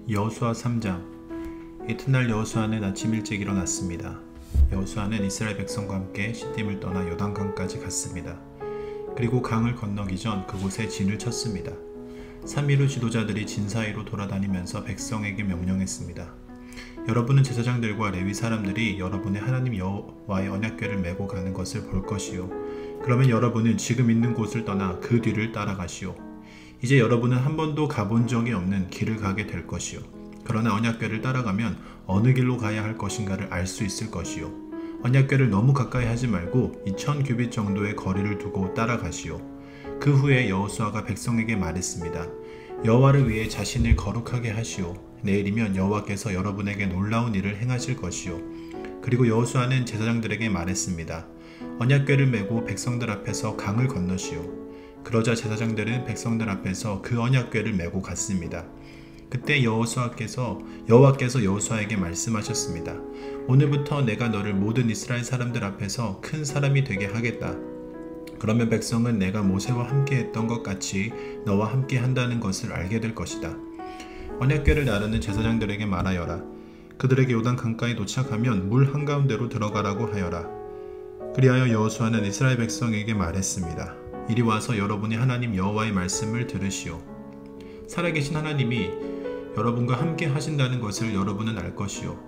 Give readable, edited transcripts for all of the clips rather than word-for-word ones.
여호수아 3장. 이튿날 여호수아는 아침 일찍 일어났습니다. 여호수아는 이스라엘 백성과 함께 시딤을 떠나 요단강까지 갔습니다. 그리고 강을 건너기 전 그곳에 진을 쳤습니다. 3일 후 지도자들이 진 사이로 돌아다니면서 백성에게 명령했습니다. 여러분은 제사장들과 레위 사람들이 여러분의 하나님 여호와의 언약궤를 메고 가는 것을 볼 것이요. 그러면 여러분은 지금 있는 곳을 떠나 그 뒤를 따라가시오. 이제 여러분은 한 번도 가본 적이 없는 길을 가게 될 것이요. 그러나 언약궤를 따라가면 어느 길로 가야 할 것인가를 알 수 있을 것이요. 언약궤를 너무 가까이 하지 말고 2000규빗 정도의 거리를 두고 따라가시오. 그 후에 여호수아가 백성에게 말했습니다. 여호와를 위해 자신을 거룩하게 하시오. 내일이면 여호와께서 여러분에게 놀라운 일을 행하실 것이요. 그리고 여호수아는 제사장들에게 말했습니다. 언약궤를 메고 백성들 앞에서 강을 건너시오. 그러자 제사장들은 백성들 앞에서 그 언약궤를 메고 갔습니다. 그때 여호와께서 여호수아에게 말씀하셨습니다. 오늘부터 내가 너를 모든 이스라엘 사람들 앞에서 큰 사람이 되게 하겠다. 그러면 백성은 내가 모세와 함께 했던 것 같이 너와 함께 한다는 것을 알게 될 것이다. 언약궤를 나르는 제사장들에게 말하여라. 그들에게 요단 강가에 도착하면 물 한가운데로 들어가라고 하여라. 그리하여 여호수아는 이스라엘 백성에게 말했습니다. 이리 와서 여러분이 하나님 여호와의 말씀을 들으시오. 살아계신 하나님이 여러분과 함께 하신다는 것을 여러분은 알 것이오.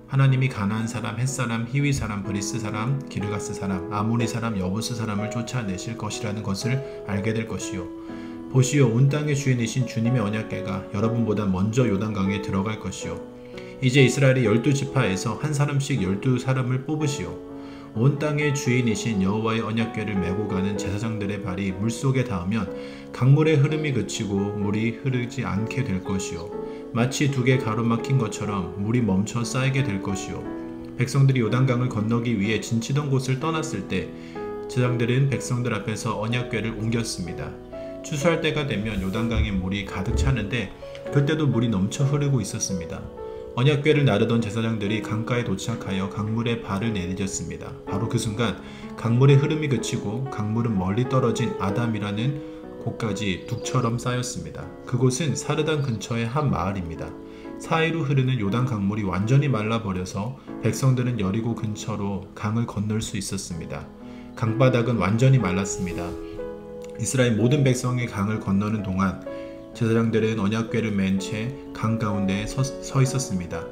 하나님이 가나안 사람, 헷 사람, 히위 사람, 브리스 사람, 기르가스 사람, 아모리 사람, 여부스 사람을 쫓아내실 것이라는 것을 알게 될 것이오. 보시오, 온 땅의 주인이신 주님의 언약궤가 여러분보다 먼저 요단강에 들어갈 것이오. 이제 이스라엘의 12지파에서 한 사람씩 12사람을 뽑으시오. 온 땅의 주인이신 여호와의 언약궤를 메고 가는 제사장들의 발이 물속에 닿으면 강물의 흐름이 그치고 물이 흐르지 않게 될 것이요. 마치 두 개 가로막힌 것처럼 물이 멈춰 쌓이게 될 것이요. 백성들이 요단강을 건너기 위해 진치던 곳을 떠났을 때 제사장들은 백성들 앞에서 언약궤를 옮겼습니다. 추수할 때가 되면 요단강에 물이 가득 차는데 그때도 물이 넘쳐 흐르고 있었습니다. 언약궤를 나르던 제사장들이 강가에 도착하여 강물에 발을 내디뎠습니다. 바로 그 순간 강물의 흐름이 그치고 강물은 멀리 떨어진 아담이라는 곳까지 둑처럼 쌓였습니다. 그곳은 사르단 근처의 한 마을입니다. 4일 후 흐르는 요단 강물이 완전히 말라버려서 백성들은 여리고 근처로 강을 건널 수 있었습니다. 강바닥은 완전히 말랐습니다. 이스라엘 모든 백성이 강을 건너는 동안 제사장들은 언약궤를 맨 채 강 가운데에 서 있었습니다.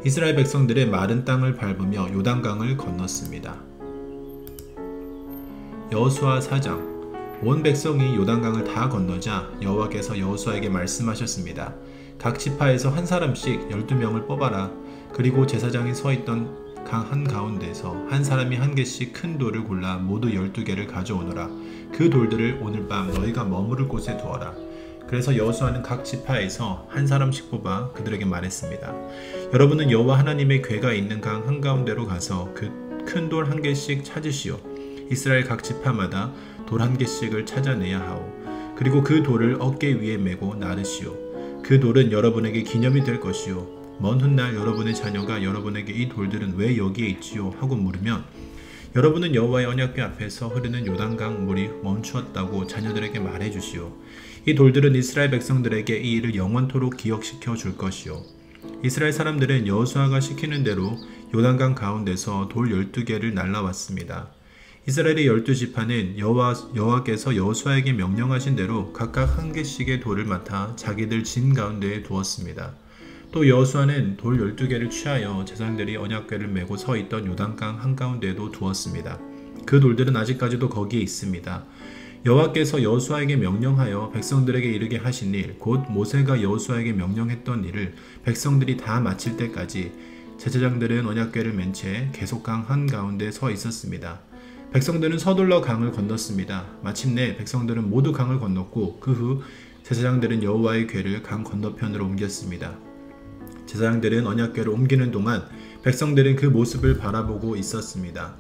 이스라엘 백성들의 마른 땅을 밟으며 요단강을 건넜습니다. 여호수아 4장. 온 백성이 요단강을 다 건너자 여호와께서 여호수아에게 말씀하셨습니다. 각 지파에서 한 사람씩 12명을 뽑아라. 그리고 제사장이 서 있던 강 한가운데서 한 사람이 한 개씩 큰 돌을 골라 모두 12개를 가져오너라. 그 돌들을 오늘 밤 너희가 머무를 곳에 두어라. 그래서 여호수아는 각 지파에서 한 사람씩 뽑아 그들에게 말했습니다. 여러분은 여호와 하나님의 궤가 있는 강 한가운데로 가서 그 큰 돌 한 개씩 찾으시오. 이스라엘 각 지파마다 돌 한 개씩을 찾아내야 하오. 그리고 그 돌을 어깨 위에 메고 나르시오. 그 돌은 여러분에게 기념이 될 것이오. 먼 훗날 여러분의 자녀가 여러분에게 이 돌들은 왜 여기에 있지요? 하고 물으면 여러분은 여호와의 언약궤 앞에서 흐르는 요단강 물이 멈추었다고 자녀들에게 말해주시오. 이 돌들은 이스라엘 백성들에게 이 일을 영원토록 기억시켜 줄 것이요. 이스라엘 사람들은 여호수아가 시키는 대로 요단강 가운데서 돌 12개를 날라왔습니다. 이스라엘의 12지파는 여호와께서 여호수아에게 명령하신 대로 각각 한 개씩의 돌을 맡아 자기들 진 가운데에 두었습니다. 또 여호수아는 돌 12개를 취하여 제사장들이 언약궤를 메고 서 있던 요단강 한가운데에도 두었습니다. 그 돌들은 아직까지도 거기에 있습니다. 여호와께서 여호수아에게 명령하여 백성들에게 이르게 하신 일, 곧 모세가 여호수아에게 명령했던 일을 백성들이 다 마칠 때까지 제사장들은 언약궤를 맨 채 계속 강 한가운데 서 있었습니다. 백성들은 서둘러 강을 건넜습니다. 마침내 백성들은 모두 강을 건넜고 그 후 제사장들은 여호와의 궤를 강 건너편으로 옮겼습니다. 제사장들은 언약궤를 옮기는 동안 백성들은 그 모습을 바라보고 있었습니다.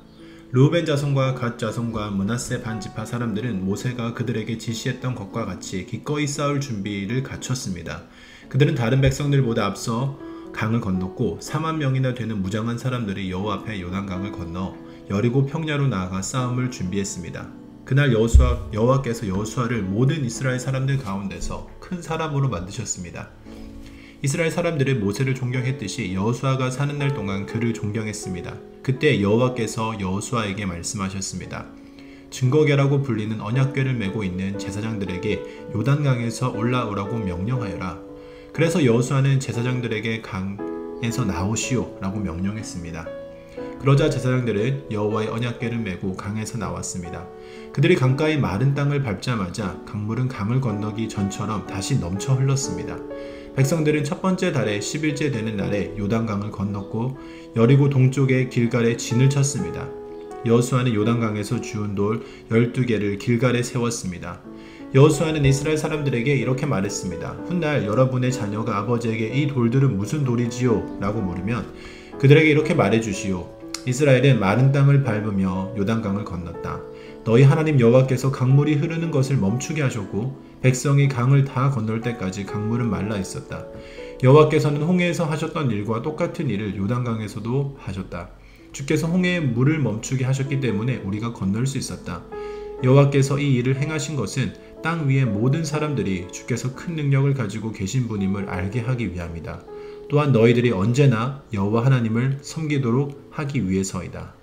르우벤 자손과 갓 자손과 므낫세 반지파 사람들은 모세가 그들에게 지시했던 것과 같이 기꺼이 싸울 준비를 갖췄습니다. 그들은 다른 백성들보다 앞서 강을 건넜고 4만 명이나 되는 무장한 사람들이 여호와 앞에 요단강을 건너 여리고 평야로 나아가 싸움을 준비했습니다. 그날 여호와께서 여호수아를 모든 이스라엘 사람들 가운데서 큰 사람으로 만드셨습니다. 이스라엘 사람들은 모세를 존경했듯이 여호수아가 사는 날 동안 그를 존경했습니다. 그때 여호와께서 여호수아에게 말씀하셨습니다. 증거궤라고 불리는 언약궤를 메고 있는 제사장들에게 요단강에서 올라오라고 명령하여라. 그래서 여호수아는 제사장들에게 강에서 나오시오 라고 명령했습니다. 그러자 제사장들은 여호와의 언약궤를 메고 강에서 나왔습니다. 그들이 강가의 마른 땅을 밟자마자 강물은 강을 건너기 전처럼 다시 넘쳐 흘렀습니다. 백성들은 첫 번째 달의 10일째 되는 날에 요단강을 건넜고 여리고 동쪽의 길갈에 진을 쳤습니다. 여호수아는 요단강에서 주운 돌 12개를 길갈에 세웠습니다. 여호수아는 이스라엘 사람들에게 이렇게 말했습니다. 훗날 여러분의 자녀가 아버지에게 이 돌들은 무슨 돌이지요? 라고 물으면 그들에게 이렇게 말해주시오. 이스라엘은 마른 땅을 밟으며 요단강을 건넜다. 너희 하나님 여호와께서 강물이 흐르는 것을 멈추게 하셨고 백성이 강을 다 건널 때까지 강물은 말라 있었다. 여호와께서는 홍해에서 하셨던 일과 똑같은 일을 요단강에서도 하셨다. 주께서 홍해의 물을 멈추게 하셨기 때문에 우리가 건널 수 있었다. 여호와께서 이 일을 행하신 것은 땅 위의 모든 사람들이 주께서 큰 능력을 가지고 계신 분임을 알게 하기 위함이다. 또한 너희들이 언제나 여호와 하나님을 섬기도록 하기 위해서이다.